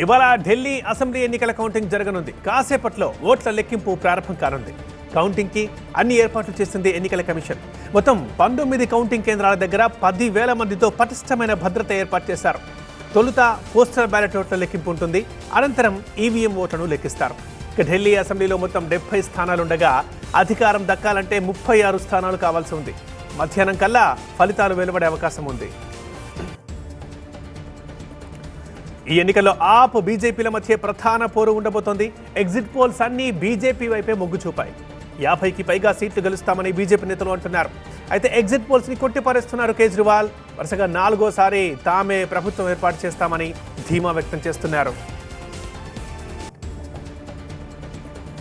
ఇవాళ ఢిల్లీ అసెంబ్లీ ఎన్నికల కౌంటింగ్ జరగనుంది. కాసేపట్లో ఓట్ల లెక్కింపు ప్రారంభం కానుంది. కౌంటింగ్కి అన్ని ఏర్పాట్లు చేసింది ఎన్నికల కమిషన్. మొత్తం 19 కౌంటింగ్ కేంద్రాల దగ్గర 10,000 మందితో పటిష్టమైన భద్రత ఏర్పాటు చేశారు. తొలుత పోస్టల్ బ్యాలెట్ ఓట్ల లెక్కింపు ఉంటుంది. అనంతరం ఈవీఎం ఓట్లను లెక్కిస్తారు. ఇక ఢిల్లీ అసెంబ్లీలో మొత్తం 70 స్థానాలుండగా అధికారం దక్కాలంటే 36 స్థానాలు కావాల్సి ఉంది. మధ్యాహ్నం కల్లా ఫలితాలు వెలువడే అవకాశం ఉంది. ఈ ఎన్నికల్లో ఆప్ బీజేపీల మధ్య ప్రధాన పోరు ఉండబోతోంది. ఎగ్జిట్ పోల్స్ అన్ని బీజేపీ వైపే మొగ్గు చూపాయి. 50కి పైగా సీట్లు గెలుస్తామని బీజేపీ నేతలు అంటున్నారు. అయితే ఎగ్జిట్ పోల్స్ ని కొట్టిపారేస్తున్నారు కేజ్రీవాల్. వరుసగా 4వసారి తామే ప్రభుత్వం ఏర్పాటు చేస్తామని ధీమా వ్యక్తం చేస్తున్నారు.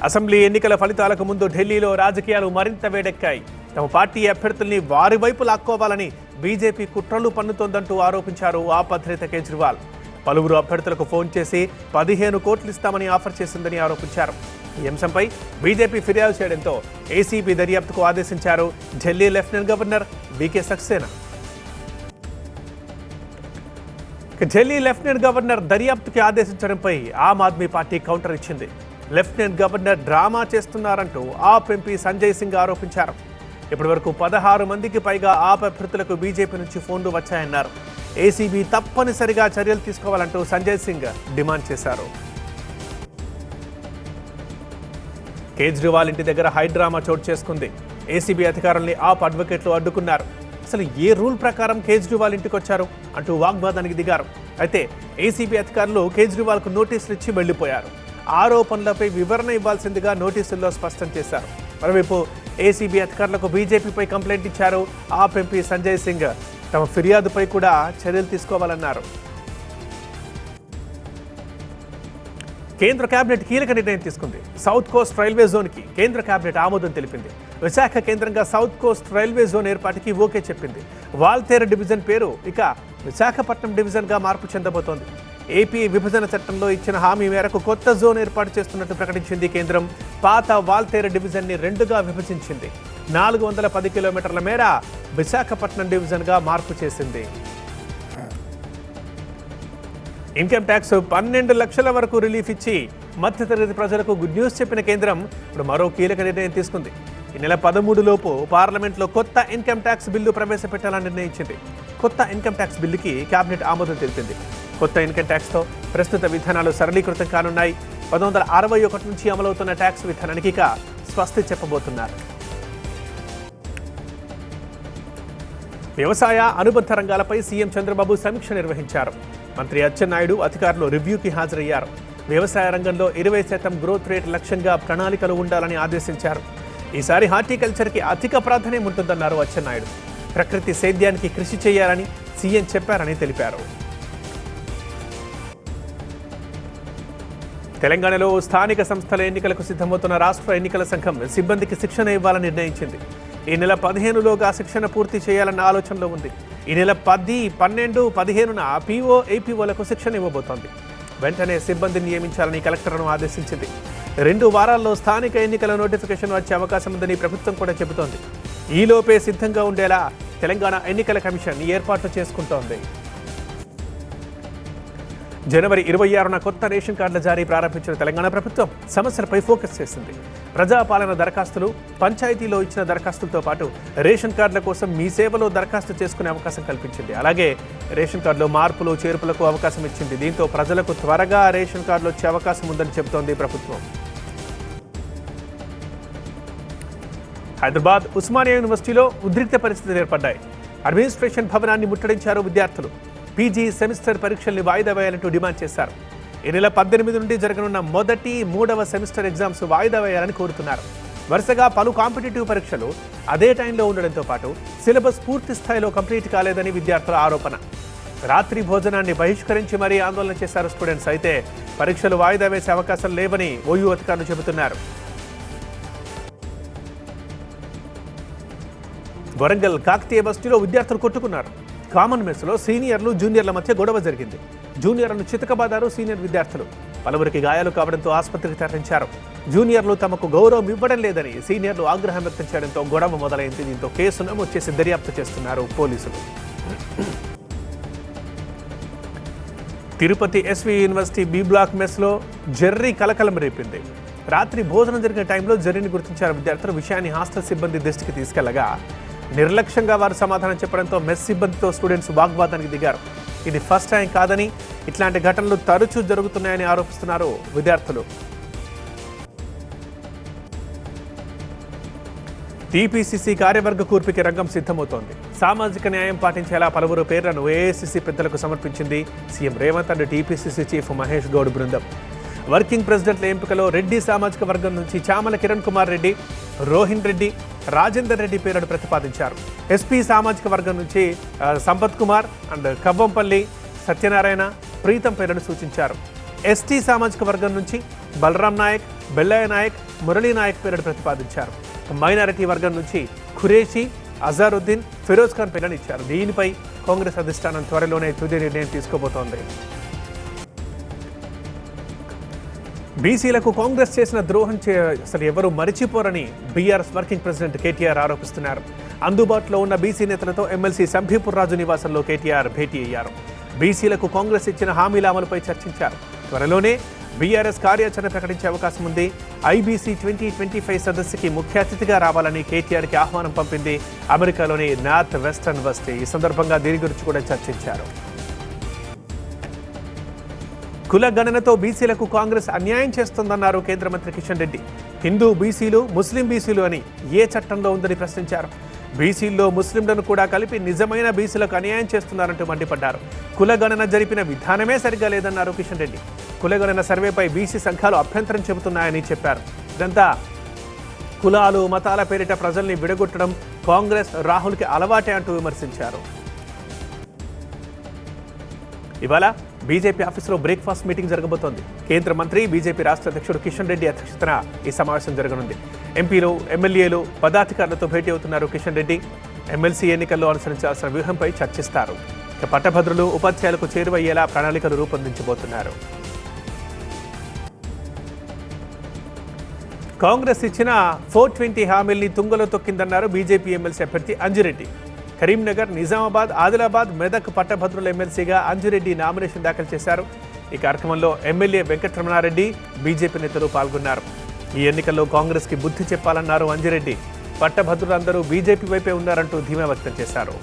అసెంబ్లీ ఎన్నికల ఫలితాలకు ముందు ఢిల్లీలో రాజకీయాలు మరింత వేడెక్కాయి. తమ పార్టీ అభ్యర్థుల్ని వారి వైపు లాక్కోవాలని బీజేపీ కుట్రలు పన్నుతోందంటూ ఆరోపించారు ఆప్ అధినేత కేజ్రీవాల్. పలువురు అభ్యర్థులకు ఫోన్ చేసి 15 కోట్లు ఇస్తామని ఆఫర్ చేసిందని ఆరోపించారు. ఈ అంశంపై బీజేపీ ఫిర్యాదు చేయడంతో ఏసీబీ దర్యాప్తుకు ఆదేశించారు ఢిల్లీ లెఫ్టినెంట్ గవర్నర్ వీకే Saxena. Delhi lieutenant governor దర్యాప్తుకి ఆదేశించడంపై Aam Aadmi party counter ఇచ్చింది. లెఫ్టినెంట్ గవర్నర్ డ్రామా చేస్తున్నారంటూ ఆప్ ఎంపీ సంజయ్ సింగ్ ఆరోపించారు. ఇప్పటి వరకు 16 మందికి పైగా ఆప్ అభ్యర్థులకు బీజేపీ నుంచి ఫోన్లు వచ్చాయన్నారు. ఏసీబీ తప్పనిసరిగా చర్యలు తీసుకోవాలంటూ సంజయ్ సింగ్ డిమాండ్ చేశారు. కేజ్రీవాల్ ఇంటి దగ్గర హైడ్రామా చోటు చేసుకుంది. ఏసీబీ అధికారుల్ని ఆప్ అడ్వకేట్లు అడ్డుకున్నారు. అసలు ఏ రూల్ ప్రకారం కేజ్రీవాల్ ఇంటికి వచ్చారు అంటూ వాగ్వాదానికి దిగారు. అయితే ఏసీబీ అధికారులు కేజ్రీవాల్కు నోటీసులు ఇచ్చి వెళ్లిపోయారు. ఆరోపణలపై వివరణ ఇవ్వాల్సిందిగా నోటీసుల్లో స్పష్టం చేశారు. మరోవైపు ఏసీబీ అధికారులకు బీజేపీపై కంప్లైంట్ ఇచ్చారు ఆప్ ఎంపీ సంజయ్ సింగ్. తమ ఫిర్యాదుపై కూడా చర్యలు తీసుకోవాలన్నారు. కేంద్ర కేబినెట్ కీలక నిర్ణయం తీసుకుంది. సౌత్ కోస్ట్ రైల్వే జోన్కి కేంద్ర కేబినెట్ ఆమోదం తెలిపింది. విశాఖ కేంద్రంగా సౌత్ కోస్ట్ రైల్వే జోన్ ఏర్పాటుకి ఓకే చెప్పింది. వాల్తేరు డివిజన్ పేరు ఇక విశాఖపట్నం డివిజన్గా మార్పు చెందబోతోంది. ఏపీ విభజన చట్టంలో ఇచ్చిన హామీ మేరకు కొత్త జోన్ ఏర్పాటు చేస్తున్నట్టు ప్రకటించింది కేంద్రం. పాత వాల్తేరు డివిజన్ని 2గా విభజించింది. 410 కిలోమీటర్ల మేర విశాఖపట్నం డివిజన్గా మార్పు చేసింది. ఇన్కమ్ ట్యాక్స్ 12 లక్షల వరకు రిలీఫ్ ఇచ్చి మధ్యతరగతి ప్రజలకు గుడ్ న్యూస్ చెప్పిన కేంద్రం ఇప్పుడు మరో కీలక నిర్ణయం తీసుకుంది. ఈ నెల 13 లోపు పార్లమెంట్లో కొత్త ఇన్కమ్ ట్యాక్స్ బిల్లు ప్రవేశపెట్టాలని నిర్ణయించింది. కొత్త ఇన్కమ్ ట్యాక్స్ బిల్లుకి కేబినెట్ ఆమోదం తెలిపింది. కొత్త ఇన్కమ్ ట్యాక్స్తో ప్రస్తుత విధానాలు సరళీకృతం కానున్నాయి. 1961 నుంచి అమలవుతున్న ట్యాక్స్ విధానానికి ఇక స్వస్తి చెప్పబోతున్నారు. వ్యవసాయ అనుబంధ రంగాలపై సీఎం చంద్రబాబు సమీక్ష నిర్వహించారు. మంత్రి అచ్చెన్నాయుడు అధికారులు రివ్యూకి హాజరయ్యారు. వ్యవసాయ రంగంలో 20% గ్రోత్ రేట్ లక్ష్యంగా ప్రణాళికలు ఉండాలని ఆదేశించారు. ఈసారి హార్టికల్చర్కి అధిక ప్రాధాన్యం ఉంటుందన్నారు అచ్చెన్నాయుడు. ప్రకృతి సేద్యానికి కృషి చేయాలని సీఎం చెప్పారని తెలిపారు. తెలంగాణలో స్థానిక సంస్థల ఎన్నికలకు సిద్ధమవుతున్న రాష్ట్ర ఎన్నికల సంఘం సిబ్బందికి శిక్షణ ఇవ్వాలని నిర్ణయించింది. ఈ నెల 15లోగా శిక్షణ పూర్తి చేయాలన్న ఆలోచనలో ఉంది. ఈ నెల 10, 12, 15న పీఓ, ఏపీఓలకు శిక్షణ ఇవ్వబోతోంది. వెంటనే సిబ్బందిని నియమించాలని కలెక్టర్ను ఆదేశించింది. 2 వారాల్లో స్థానిక ఎన్నికల నోటిఫికేషన్ వచ్చే అవకాశం ఉందని ప్రభుత్వం కూడా చెబుతోంది. ఈలోపే సిద్ధంగా ఉండేలా తెలంగాణ ఎన్నికల కమిషన్ ఏర్పాట్లు చేసుకుంటోంది. జనవరి 26న కొత్త రేషన్ కార్డుల జారీ ప్రారంభించిన తెలంగాణ ప్రభుత్వం సమస్యలపై ఫోకస్ చేసింది. ప్రజాపాలన దరఖాస్తులు, పంచాయతీలో ఇచ్చిన దరఖాస్తులతో పాటు రేషన్ కార్డుల కోసం మీ సేవలో దరఖాస్తు చేసుకునే అవకాశం కల్పించింది. అలాగే రేషన్ కార్డులో మార్పులు, చేర్పులకు అవకాశం ఇచ్చింది. దీంతో ప్రజలకు త్వరగా రేషన్ కార్డులు వచ్చే అవకాశం ఉందని చెబుతోంది ప్రభుత్వం. హైదరాబాద్ ఉస్మానియా యూనివర్సిటీలో ఉద్రిక్త పరిస్థితులు ఏర్పడ్డాయి. అడ్మినిస్ట్రేషన్ భవనాన్ని ముట్టడించారు విద్యార్థులు. పీజీ సెమిస్టర్ పరీక్షల్ని వాయిదా వేయాలంటూ డిమాండ్ చేశారు. ఈ నెల 18 నుండి జరగనున్న మొదటి, 3వ సెమిస్టర్ ఎగ్జామ్స్ వాయిదా వేయాలని కోరుతున్నారు. వరుసగా పలు కాంపిటేటివ్ పరీక్షలు అదే టైంలో ఉండడంతో పాటు సిలబస్ పూర్తి స్థాయిలో కంప్లీట్ కాలేదని విద్యార్థుల ఆరోపణ. రాత్రి భోజనాన్ని బహిష్కరించి మరీ ఆందోళన చేశారు స్టూడెంట్స్. అయితే పరీక్షలు వాయిదా వేసే అవకాశం లేవని ఓయూ అధికారులు చెబుతున్నారు. వరంగల్ కాకతీయ బస్తీలో విద్యార్థులు కొట్టుకున్నారు. కామన్ మెస్లో సీనియర్లు, జూనియర్ల మధ్య గొడవ జరిగింది. జూనియర్లను చితకబాదారు సీనియర్ విద్యార్థులు. పలువురికి గాయాలు కావడంతో ఆసుపత్రికి తరలించారు. జూనియర్లు తమకు గౌరవం ఇవ్వడం లేదని సీనియర్లు ఆగ్రహం వ్యక్తం చేయడంతో గొడవ మొదలైంది. దీంతో కేసు నమోదు చేసి దర్యాప్తు చేస్తున్నారు పోలీసులు. Tirupati SV university B block మెస్లో జెర్రీ కలకలం రేపింది. రాత్రి భోజనం జరిగిన టైంలో జెర్రీని గుర్తించారు విద్యార్థులు. విషయాన్ని హాస్టల్ సిబ్బంది దృష్టికి తీసుకెళ్లగా నిర్లక్ష్యంగా వారు సమాధానం చెప్పడంతో మెస్ సిబ్బందితో స్టూడెంట్స్ వాగ్వాదానికి దిగారు. ఇది ఫస్ట్ టైం కాదని, ఇట్లాంటి ఘటనలు తరచూ జరుగుతున్నాయని ఆరోపిస్తున్నారు విద్యార్థులు. టీపీసీసీ కార్యవర్గ కూర్పుకి రంగం సిద్ధమవుతోంది. సామాజిక న్యాయం పాటించేలా పలువురు పేర్లను ఏఐసీసీ పెద్దలకు సమర్పించింది CM Revanth and TPCC chief Mahesh Goud బృందం. వర్కింగ్ ప్రెసిడెంట్ల ఎంపికలో రెడ్డి సామాజిక వర్గం నుంచి చామల కిరణ్ కుమార్ రెడ్డి, రోహిన్ రెడ్డి, రాజేందర్ రెడ్డి పేర్లను ప్రతిపాదించారు. ఎస్పీ సామాజిక వర్గం నుంచి సంపత్ కుమార్ అండ్ కవ్వంపల్లి సత్యనారాయణ, ప్రీతం పేర్లను సూచించారు. ఎస్టీ సామాజిక వర్గం నుంచి బలరాం నాయక్, బెల్లయ్య నాయక్, మురళీ నాయక్ పేర్లను ప్రతిపాదించారు. మైనారిటీ వర్గం నుంచి ఖురేషి, అజారుద్దీన్, ఫిరోజ్ ఖాన్ పేర్లను ఇచ్చారు. దీనిపై కాంగ్రెస్ అధిష్టానం త్వరలోనే తుది నిర్ణయం తీసుకోబోతోంది. బీసీలకు కాంగ్రెస్ చేసిన ద్రోహం అసలు ఎవరు మరిచిపోరని బీఆర్ఎస్ వర్కింగ్ ప్రెసిడెంట్ కేటీఆర్ ఆరోపిస్తున్నారు. అందుబాటులో ఉన్న బీసీ నేతలతో ఎమ్మెల్సీ సంభీపూర్ రాజు నివాసంలో కేటీఆర్ భేటీ అయ్యారు. బీసీలకు కాంగ్రెస్ ఇచ్చిన హామీల అమలుపై చర్చించారు. త్వరలోనే బీఆర్ఎస్ కార్యాచరణ ప్రకటించే అవకాశం ఉంది. ఐబీసీ 2025 సదస్సుకి ముఖ్య అతిథిగా రావాలని కేటీఆర్కి ఆహ్వానం పంపింది అమెరికాలోని నార్త్ వెస్టర్న్ యూనివర్సిటీ. ఈ సందర్భంగా దీని గురించి కూడా చర్చించారు. కుల గణనతో బీసీలకు కాంగ్రెస్ అన్యాయం చేస్తోందన్నారు కేంద్ర మంత్రి కిషన్ రెడ్డి. హిందూ బీసీలు, ముస్లిం బీసీలు అని ఏ చట్టంలో ఉందని ప్రశ్నించారు. బీసీల్లో ముస్లింలను కూడా కలిపి నిజమైన బీసీలకు అన్యాయం చేస్తున్నారంటూ మండిపడ్డారు. కులగణన జరిపిన విధానమే సరిగ్గా లేదన్నారు కిషన్ రెడ్డి. కులగణన సర్వేపై బీసీ సంఘాలు అభ్యంతరం చెబుతున్నాయని చెప్పారు. ఇదంతా కులాలు, మతాల పేరిట ప్రజల్ని విడగొట్టడం కాంగ్రెస్, రాహుల్కి అలవాటే అంటూ విమర్శించారు. ఇవాళ బీజేపీ ఆఫీసులో బ్రేక్ఫాస్ట్ మీటింగ్ జరగబోతోంది. కేంద్ర మంత్రి, బీజేపీ రాష్ట్ర అధ్యక్షుడు కిషన్ రెడ్డి అధ్యక్షతన ఈ సమావేశం జరగనుంది. ఎంపీలు, ఎమ్మెల్యేలు, పదాధికారులతో భేటీ అవుతున్నారు కిషన్ రెడ్డి. ఎమ్మెల్సీ ఎన్నికల్లో అనుసరించాల్సిన వ్యూహంపై చర్చిస్తారు. ఇక పట్టభద్రులు, ఉపాధ్యాయులకు చేరువయ్యేలా ప్రణాళికలు రూపొందించబోతున్నారు. కాంగ్రెస్ ఇచ్చిన 420 హామీల్ని తుంగలో తొక్కిందన్నారు బీజేపీ ఎమ్మెల్సీ అభ్యర్థి అంజిరెడ్డి. కరీంనగర్, నిజామాబాద్, ఆదిలాబాద్, మెదక్ పట్టభద్రుల ఎమ్మెల్సీగా అంజిరెడ్డి నామినేషన్ దాఖలు చేశారు. ఈ కార్యక్రమంలో ఎమ్మెల్యే వెంకటరమణారెడ్డి, బీజేపీ నేతలు పాల్గొన్నారు. ఈ ఎన్నికల్లో కాంగ్రెస్కి బుద్ధి చెప్పాలన్నారు అంజిరెడ్డి. పట్టభద్రులందరూ బీజేపీ వైపే ఉన్నారంటూ ధీమా వ్యక్తం చేశారు.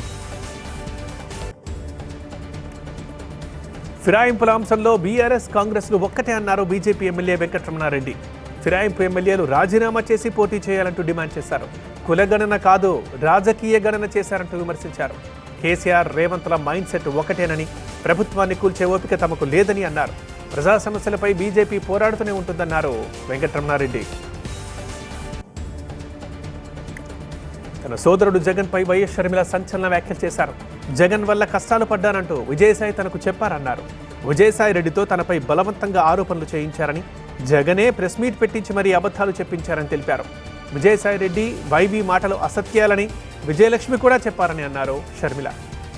ఫిరాయింపుల అంశంలో బీఆర్ఎస్, కాంగ్రెస్లు ఒక్కటే అన్నారు బీజేపీ ఎమ్మెల్యే వెంకటరమణారెడ్డి. ఫిరాయింపు ఎమ్మెల్యేలు రాజీనామా చేసి పోటీ చేయాలంటూ డిమాండ్ చేశారు. కులగణన కాదు, రాజకీయ గణన చేశారంటూ విమర్శించారు. కేసీఆర్, రేవంత్ల మైండ్ సెట్ ఒకటేనని, ప్రభుత్వాన్ని కూల్చే ఓపిక తమకు లేదని అన్నారు. ప్రజా సమస్యలపై బీజేపీ పోరాడుతూనే ఉంటుందన్నారు వెంకటరమణారెడ్డి. తన సోదరుడు జగన్పై వైఎస్ షర్మిల సంచలన వ్యాఖ్యలు చేశారు. జగన్ వల్ల కష్టాలు పడ్డానంటూ విజయసాయి తనకు చెప్పారన్నారు. విజయసాయి రెడ్డితో తనపై బలవంతంగా ఆరోపణలు చేయించారని, జగనే ప్రెస్ మీట్ పెట్టించి మరీ అబద్ధాలు చెప్పించారని తెలిపారు. విజయసాయి రెడ్డి, వైవి మాటలు అసత్యాలని విజయలక్ష్మి కూడా చెప్పారని అన్నారు షర్మిల.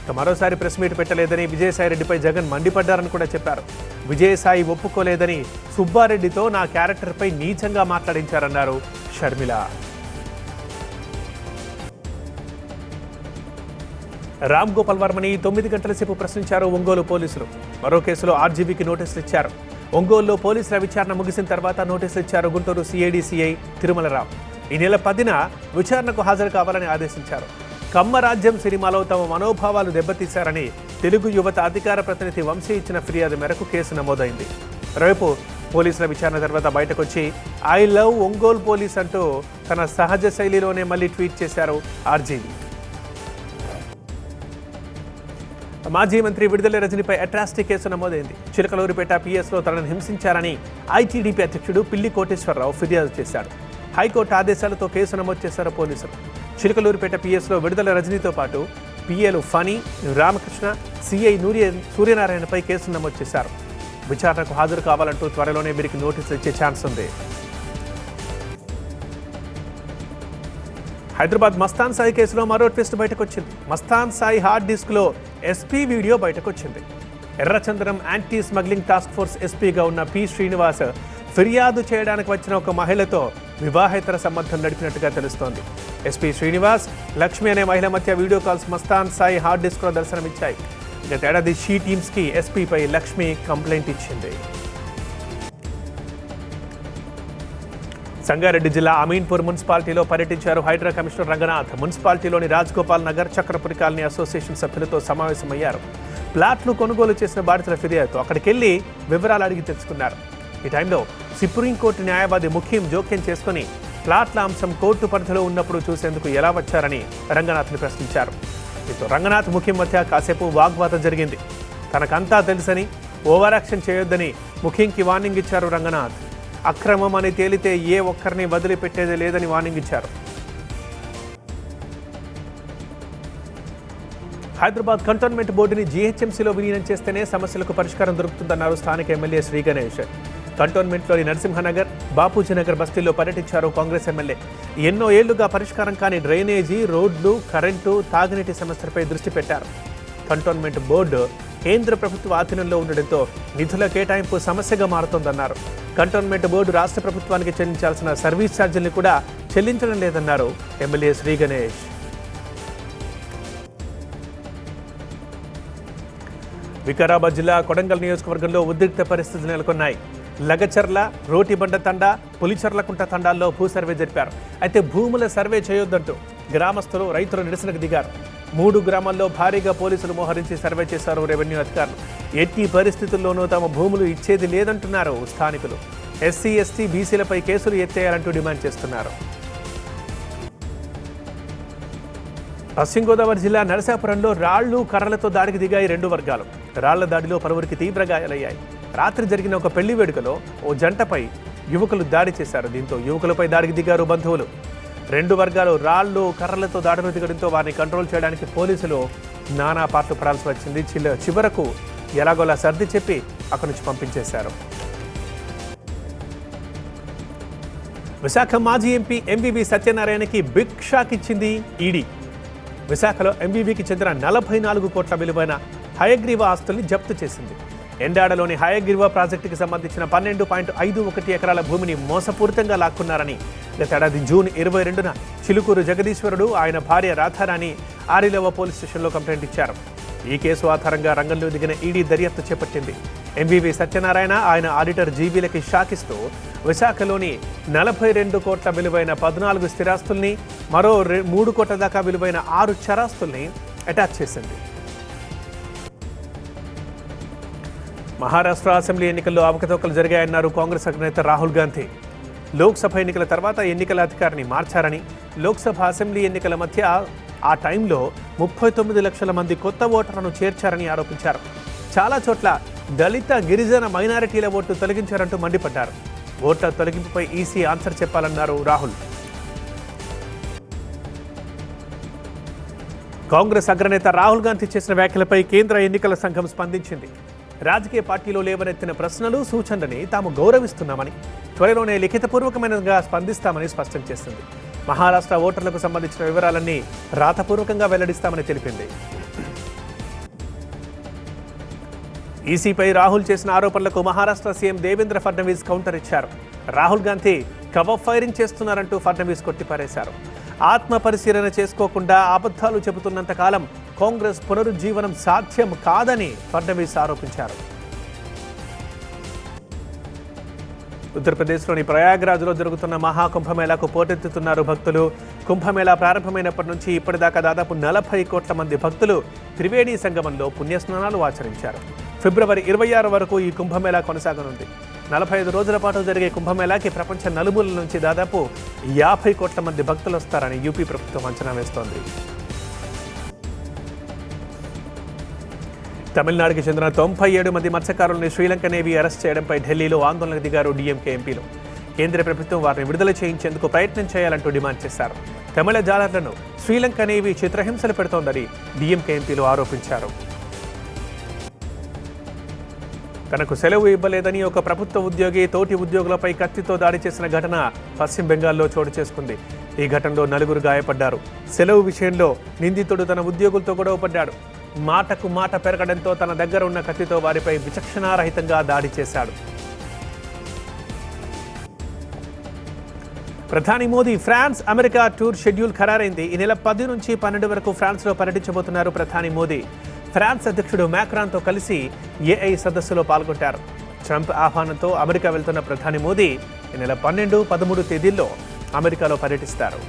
ఇక మరోసారి ప్రెస్ మీట్ పెట్టలేదని, విజయసాయి రెడ్డిపై జగన్ మండిపడ్డారని కూడా చెప్పారు. విజయసాయి ఒప్పుకోలేదని, సుబ్బారెడ్డితో నా క్యారెక్టర్పై నీచంగా మాట్లాడించారన్నారు షర్మిల. రామ్ గోపాల్ వర్మని 9 గంటల సేపు ప్రశ్నించారు ఒంగోలు పోలీసులు. మరో కేసులో ఆర్జీవీకి నోటీసులు ఇచ్చారు. ఒంగోలులో పోలీసుల విచారణ ముగిసిన తర్వాత నోటీసులు ఇచ్చారు గుంటూరు సిఐడి తిరుమలరావు. ఈ నెల 10న విచారణకు హాజరు కావాలని ఆదేశించారు. కమ్మరాజ్యం సినిమాలో తమ మనోభావాలు దెబ్బతీశారని తెలుగు యువత అధికార ప్రతినిధి వంశీ ఇచ్చిన ఫిర్యాదు మేరకు కేసు నమోదైంది. మరోవైపు పోలీసుల విచారణ తర్వాత బయటకొచ్చి ఐ లవ్ ఒంగోలు పోలీస్ అంటూ తన సహజ శైలిలోనే మళ్ళీ ట్వీట్ చేశారు ఆర్జీవీ. మాజీ మంత్రి విడుదల రజనీపై అట్రాసిటీ కేసు నమోదైంది. చిలకలూరిపేట పిఎస్లో తనను హింసించారని ఐటీడీపీ అధ్యక్షుడు పిల్లి కోటేశ్వరరావు ఫిర్యాదు చేశారు. హైకోర్టు ఆదేశాలతో కేసు నమోదు చేశారు పోలీసులు. చిలకలూరిపేట పిఎస్లో విడుదల రజనీతో పాటు పిఏలు ఫనీ, రామకృష్ణ, సిఐ సూర్యనారాయణపై కేసు నమోదు చేశారు. విచారణకు హాజరు కావాలంటూ త్వరలోనే వీరికి నోటీసులు ఇచ్చే ఛాన్స్ ఉంది. హైదరాబాద్ మస్తాన్ సాయి కేసులో మరో ట్విస్ట్ బయటకొచ్చింది. మస్తాన్ సాయి హార్డ్ డిస్క్లో ఎస్పీ వీడియో బయటకొచ్చింది. ఎర్రచందనం యాంటీ స్మగ్లింగ్ టాస్క్ ఫోర్స్ ఎస్పీగా ఉన్న పి శ్రీనివాస్ ఫిర్యాదు చేయడానికి వచ్చిన ఒక మహిళతో వివాహేతర సంబంధం నడిపినట్టుగా తెలుస్తోంది. ఎస్పీ శ్రీనివాస్, లక్ష్మి అనే మహిళ మధ్య video calls Mastan Sai hard డిస్క్లో దర్శనమిచ్చాయి. గతేడాది షీ టీమ్స్కి ఎస్పీపై లక్ష్మి కంప్లైంట్ ఇచ్చింది. సంగారెడ్డి జిల్లా అమీన్పూర్ మున్సిపాలిటీలో పర్యటించారు హైడ్రా కమిషనర్ రంగనాథ్. మున్సిపాలిటీలోని రాజ్గోపాల్ నగర్, చక్రపురి కాలనీ అసోసియేషన్ సభ్యులతో సమావేశమయ్యారు. ప్లాట్లు కొనుగోలు చేసిన బాధితుల ఫిర్యాదుతో అక్కడికెళ్లి వివరాలు అడిగి తెలుసుకున్నారు. ఈ టైంలో సుప్రీంకోర్టు న్యాయవాది ముఖ్యం జోక్యం చేసుకుని ప్లాట్ల అంశం కోర్టు పరిధిలో ఉన్నప్పుడు చూసేందుకు ఎలా వచ్చారని రంగనాథ్ని ప్రశ్నించారు. దీంతో రంగనాథ్ ముఖ్యం మధ్య కాసేపు వాగ్వాదం జరిగింది. తనకంతా తెలుసని ఓవర్ యాక్షన్ చేయొద్దని ముఖ్యంకి వార్నింగ్ ఇచ్చారు రంగనాథ్. అక్రమం అని తేలితే ఏ ఒక్కరిని వదిలిపెట్టేది లేదని వార్నింగ్ ఇచ్చారు. హైదరాబాద్ కంటోన్మెంట్ బోర్డుని జీహెచ్ఎంసీలో విలీనం చేస్తేనే సమస్యలకు పరిష్కారం దొరుకుతుందన్నారు స్థానిక ఎమ్మెల్యే శ్రీ గణేష్. కంటోన్మెంట్లోని నరసింహనగర్, బాపూజీనగర్ బస్తీల్లో పర్యటించారు కాంగ్రెస్ ఎమ్మెల్యే. ఎన్నో ఏళ్లుగా పరిష్కారం కాని డ్రైనేజీ, రోడ్లు, కరెంటు, తాగునీటి సమస్యలపై దృష్టి పెట్టారు. కంటోన్మెంట్ బోర్డు కేంద్ర ప్రభుత్వ ఆధీనంలో ఉండడంతో నిధుల కేటాయింపు సమస్యగా మారుతోందన్నారు. కంటోన్మెంట్ బోర్డు రాష్ట్ర ప్రభుత్వానికి చెల్లించాల్సిన సర్వీస్ ఛార్జీలను కూడా చెల్లించడం లేదన్నారు ఎమ్మెల్యే శ్రీ గణేష్. వికారాబాద్ జిల్లా కొడంగల్ నియోజకవర్గంలో ఉద్రిక్త పరిస్థితులు నెలకొన్నాయి. లగచర్ల, రోటిబండ తండా, పులిచర్లకుంట తండాల్లో భూ సర్వే జరిపారు. అయితే భూముల సర్వే చేయొద్దంటూ గ్రామస్తులు, రైతులు నిరసనకు దిగారు. 3 గ్రామాల్లో భారీగా పోలీసులు మోహరించి సర్వే చేశారు రెవెన్యూ అధికారులు. ఎట్టి పరిస్థితుల్లోనూ తమ భూములు ఇచ్చేది లేదంటున్నారు స్థానికులు. ఎస్సీ, ఎస్టీ, బీసీలపై కేసులు ఎత్తేయాలంటూ డిమాండ్ చేస్తున్నారు. పశ్చిమ గోదావరి జిల్లా నరసాపురంలో రాళ్లు, కర్రలతో దాడికి దిగాయి 2 వర్గాలు. రాళ్ల దాడిలో పలువురికి తీవ్ర గాయాలయ్యాయి. రాత్రి జరిగిన ఒక పెళ్లి వేడుకలో ఓ జంటపై యువకులు దాడి చేశారు. దీంతో యువకులపై దాడికి దిగారు బంధువులు. 2 వర్గాలు రాళ్లు, కర్రలతో దాడులు దిగడంతో వారిని కంట్రోల్ చేయడానికి పోలీసులు నానా పాటలు పడాల్సి వచ్చింది. చివరకు ఎలాగోలా సర్ది చెప్పి అక్కడి నుంచి పంపించేశారు. విశాఖ మాజీ ఎంపీ ఎంవీవీ సత్యనారాయణకి బిగ్ షాక్ ఇచ్చింది ఈడీ. విశాఖలో ఎంవీవీకి చెందిన 44 కోట్ల విలువైన హయగ్రీవ ఆస్తుల్ని జప్తు చేసింది. ఎండాడలోని హయగ్రీవ ప్రాజెక్టుకి సంబంధించిన 12.51 ఎకరాల భూమిని మోసపూరితంగా లాక్కున్నారని గతేడాది జూన్ 22న చిలుకూరు జగదీశ్వరుడు, ఆయన భార్య రాధారాణి ఆరిలవ పోలీస్ స్టేషన్లో కంప్లైంట్ ఇచ్చారు. ఈ కేసు ఆధారంగా రంగంలో దిగిన ఈడీ దర్యాప్తు చేపట్టింది. ఎంవీవీ సత్యనారాయణ, ఆయన ఆడిటర్ జీవీలకి షాకిస్తూ విశాఖలోని 42 కోట్ల విలువైన 14 స్థిరాస్తుల్ని, మరో 3 కోట్ల దాకా విలువైన 6 చరాస్తుల్ని అటాచ్ చేసింది. మహారాష్ట్ర అసెంబ్లీ ఎన్నికల్లో అవకతవకలు జరిగాయన్నారు కాంగ్రెస్ అగ్రనేత రాహుల్ గాంధీ. లోక్సభ ఎన్నికల తర్వాత ఎన్నికల అధికారిని మార్చారని, లోక్సభ, అసెంబ్లీ ఎన్నికల మధ్య ఆ టైంలో 39 లక్షల మంది కొత్త ఓటర్లను చేర్చారని ఆరోపించారు. చాలా చోట్ల దళిత, గిరిజన, మైనారిటీల ఓట్లు తొలగించారంటూ మండిపడ్డారు. ఓట్ల తొలగింపుపై ఈసీ ఆన్సర్ చెప్పాలన్నారు రాహుల్. కాంగ్రెస్ అగ్రనేత రాహుల్ గాంధీ చేసిన వ్యాఖ్యలపై కేంద్ర ఎన్నికల సంఘం స్పందించింది. రాజకీయ పార్టీలో లేవనెత్తిన ప్రశ్నలు, సూచనలని తాము గౌరవిస్తున్నామని, త్వరలోనే లిఖితపూర్వకమైనగా స్పందిస్తామని స్పష్టం చేసింది. మహారాష్ట్ర ఓటర్లకు సంబంధించిన వివరాలన్నీ రాతపూర్వకంగా వెల్లడిస్తామని తెలిపింది. ఈసీపై రాహుల్ చేసిన ఆరోపణలకు మహారాష్ట్ర సీఎం దేవేంద్ర ఫడ్నవీస్ కౌంటర్ ఇచ్చారు. రాహుల్ గాంధీ కవర్ ఫైరింగ్ చేస్తున్నారంటూ ఫడ్నవీస్ కొట్టిపారేశారు. ఆత్మ పరిశీలన చేసుకోకుండా అబద్ధాలు చెబుతున్నంత కాలం కాంగ్రెస్ పునరుజ్జీవనం సాధ్యం కాదని ఫడ్నవీస్ ఆరోపించారు. ఉత్తరప్రదేశ్లోని ప్రయాగ్రాజ్లో జరుగుతున్న మహాకుంభమేళాకు పోటెత్తుతున్నారు భక్తులు. కుంభమేళా ప్రారంభమైనప్పటి నుంచి ఇప్పటిదాకా దాదాపు 40 కోట్ల మంది భక్తులు త్రివేణి సంగమంలో పుణ్యస్నానాలు ఆచరించారు. ఫిబ్రవరి 26 వరకు ఈ కుంభమేళా కొనసాగనుంది. 45 రోజుల పాటు జరిగే కుంభమేళాకి ప్రపంచ నలుమూలల నుంచి దాదాపు 50 కోట్ల మంది భక్తులు వస్తారని యూపీ ప్రభుత్వం అంచనా వేస్తోంది. తమిళనాడుకి చెందిన 97 మంది మత్స్యకారులను శ్రీలంక నేవీ అరెస్ట్ చేయడంపై ఢిల్లీలో ఆందోళనకు దిగారు డీఎంకే ఎంపీలు. కేంద్ర ప్రభుత్వం వారిని విడుదల చేయించేందుకు ప్రయత్నం చేయాలంటూ డిమాండ్ చేశారు. తమిళ జాలర్లను శ్రీలంక నేవీ చిత్రహింసలు పెడుతోందని డీఎంకే ఎంపీలు ఆరోపించారు. తనకు సెలవు ఇవ్వలేదని ఒక ప్రభుత్వ ఉద్యోగి తోటి ఉద్యోగులపై కత్తితో దాడి చేసిన ఘటన పశ్చిమ బెంగాల్లో చోటు చేసుకుంది. ఈ ఘటనలో 4 గాయపడ్డారు. సెలవు విషయంలో నిందితుడు తన ఉద్యోగులతో గొడవపడ్డాడు. మాటకు మాట పెరగడంతో తన దగ్గర ఉన్న కత్తితో వారిపై విచక్షణారహితంగా దాడి చేశాడు. ప్రధాని Modi France, America tour schedule ఖరారైంది. ఈ నెల 10 నుంచి 12 వరకు ఫ్రాన్స్లో పర్యటించబోతున్నారు ప్రధాని మోదీ. ఫ్రాన్స్ అధ్యక్షుడు మ్యాక్రాన్తో కలిసి ఏఐ సదస్సులో పాల్గొంటారు. ట్రంప్ ఆహ్వానంతో అమెరికా వెళ్తున్న ప్రధాని మోదీ ఈ నెల 12, 13 తేదీల్లో అమెరికాలో పర్యటిస్తారు.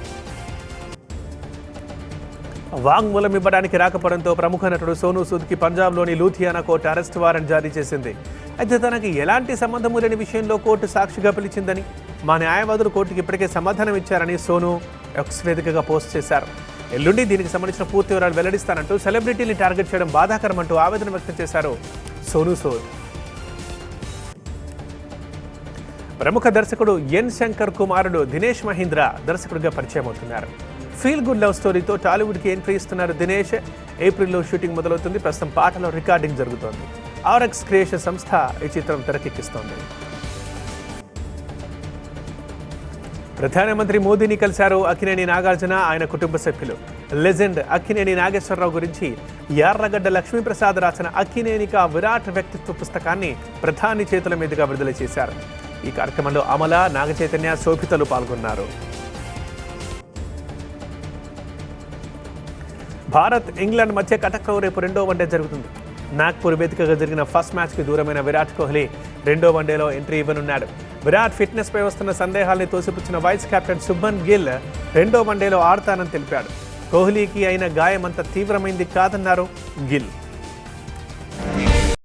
వాంగ్మూలం ఇవ్వడానికి రాకపోవడంతో ప్రముఖ నటుడు సోనూ సూద్కి పంజాబ్లోని లూథియానా కోర్టు అరెస్ట్ వారెంట్ జారీ చేసింది. అయితే తనకి ఎలాంటి సంబంధము లేని విషయంలో కోర్టు సాక్షిగా పిలిచిందని, మా న్యాయవాదులు కోర్టుకి ఇప్పటికే సమాధానం ఇచ్చారని సోనూ ఎక్స్ వేదికగా పోస్ట్ చేశారు. ఎల్లుండి దీనికి సంబంధించిన పూర్తి వివరాలు వెల్లడిస్తానంటూ సెలబ్రిటీని టార్గెట్ చేయడం బాధాకరమంటూ ఆవేదన వ్యక్తం చేశారు సోనూ సూద్. ప్రముఖ దర్శకుడు ఎన్ శంకర్ కుమారుడు దినేష్ మహీంద్రా దర్శకుడిగా పరిచయం అవుతున్నారు. ఫీల్ గుడ్ లవ్ స్టోరీతో టాలీవుడ్కి ఎంట్రీ ఇస్తున్నారు దినేష్. ఏప్రిల్లో షూటింగ్ మొదలవుతుంది. ప్రస్తుతం పాటలో రికార్డింగ్ జరుగుతోంది. ఆర్ఎక్స్ క్రియేషన్ సంస్థ ఈ చిత్రం తెరకెక్కిస్తోంది. ప్రధానమంత్రి మోదీని కలిశారు అక్కినేని నాగార్జున, ఆయన కుటుంబ సభ్యులు. లెజెండ్ అక్కినేని నాగేశ్వరరావు గురించి యార్లగడ్డ లక్ష్మీప్రసాద్ రాసిన అక్కినేనిక విరాట్ వ్యక్తిత్వ పుస్తకాన్ని ప్రధాని చేతుల మీదుగా విడుదల చేశారు. ఈ కార్యక్రమంలో అమల, నాగచైతన్య, శోభితలు పాల్గొన్నారు. భారత్, ఇంగ్లాండ్ మధ్య కటక్లో రేపు రెండో వన్డే జరుగుతుంది. నాగ్పూర్ వేదికగా జరిగిన ఫస్ట్ మ్యాచ్కి దూరమైన విరాట్ కోహ్లీ రెండో వన్డేలో ఎంట్రీ ఇవ్వనున్నాడు. విరాట్ ఫిట్నెస్ పై వస్తున్న సందేహాల్ని తోసిపుచ్చిన వైస్ కెప్టెన్ శుభ్మన్ గిల్ రెండో వన్డేలో ఆడతానని తెలిపాడు. కోహ్లీకి అయిన గాయం అంత తీవ్రమైంది కాదన్నారు గిల్.